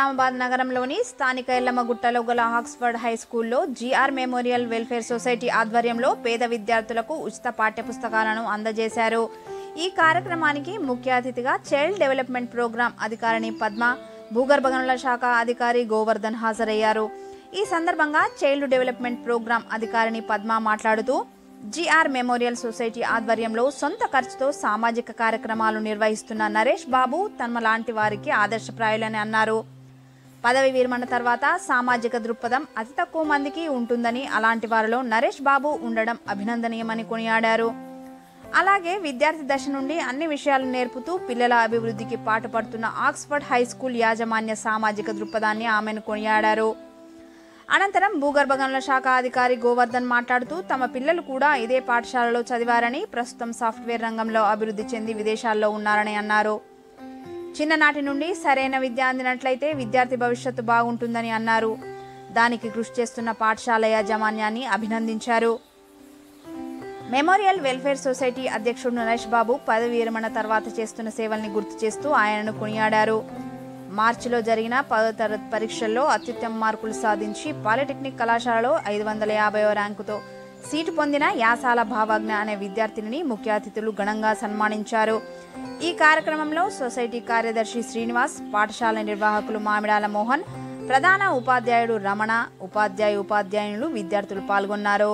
నిజామాబాద్ నగరంలోని స్థానిక ఎల్లమ్మగుట్టలో గల ఆక్స్ఫర్డ్ హై స్కూల్లో జీఆర్ మెమోరియల్ వెల్ఫేర్ సొసైటీ ఆధ్వర్యంలో పేద విద్యార్థులకు ఉచిత పాఠ్యపుస్తకాలను అందజేశారు. ఈ కార్యక్రమానికి ముఖ్య అతిథిగా చైల్డ్ డెవలప్మెంట్ ప్రోగ్రాం అధికారిని పద్మ, భూగర్భ గనుల శాఖ అధికారి గోవర్ధన్ హాజరయ్యారు. ఈ సందర్భంగా చైల్డ్ డెవలప్మెంట్ ప్రోగ్రాం అధికారిని పద్మ మాట్లాడుతూ జీఆర్ మెమోరియల్ సొసైటీ ఆధ్వర్యంలో సొంత ఖర్చుతో సామాజిక కార్యక్రమాలు నిర్వహిస్తున్న నరేష్ బాబు తమ లాంటి వారికి ఆదర్శప్రాయులని అన్నారు. పదవి విరమణ తర్వాత సామాజిక దృక్పథం అతి తక్కువ మందికి ఉంటుందని, అలాంటి వారిలో నరేష్ బాబు ఉండడం అభినందనీయమని కొనియాడారు. అలాగే విద్యార్థి దశ నుండి అన్ని విషయాలు నేర్పుతూ పిల్లల అభివృద్ధికి పాటుపడుతున్న ఆక్స్ఫర్డ్ హై స్కూల్ యాజమాన్య సామాజిక దృక్పథాన్ని ఆమెను కొనియాడారు. అనంతరం భూగర్భ గనుల శాఖ అధికారి గోవర్ధన్ మాట్లాడుతూ తమ పిల్లలు కూడా ఇదే పాఠశాలలో చదివారని, ప్రస్తుతం సాఫ్ట్వేర్ రంగంలో అభివృద్ధి చెంది విదేశాల్లో ఉన్నారని అన్నారు. చిన్ననాటి నుండి సరైన విద్య అందినట్లయితే విద్యార్థి భవిష్యత్తు బాగుంటుందని అన్నారు. దానికి కృషి చేస్తున్న పాఠశాల యాజమాన్యాన్ని అభినందించారు. మెమోరియల్ వెల్ఫేర్ సొసైటీ అధ్యక్షుడు నరేష్ బాబు పదవి విరమణ తర్వాత చేస్తున్న సేవల్ని గుర్తు చేస్తూ ఆయనను కొనియాడారు. మార్చిలో జరిగిన 10వ తరగతి పరీక్షల్లో అత్యుత్తమ మార్కులు సాధించి పాలిటెక్నిక్ కళాశాలలో 550వ ర్యాంకుతో సీటు పొందిన యాసాల భావజ్ఞ అనే విద్యార్థిని ముఖ్య అతిథులు ఘనంగా సన్మానించారు. ఈ కార్యక్రమంలో సొసైటీ కార్యదర్శి శ్రీనివాస్, పాఠశాల నిర్వాహకులు మామిడాల మోహన్, ప్రధాన ఉపాధ్యాయుడు రమణ, ఉపాధ్యాయులు, విద్యార్థులు పాల్గొన్నారు.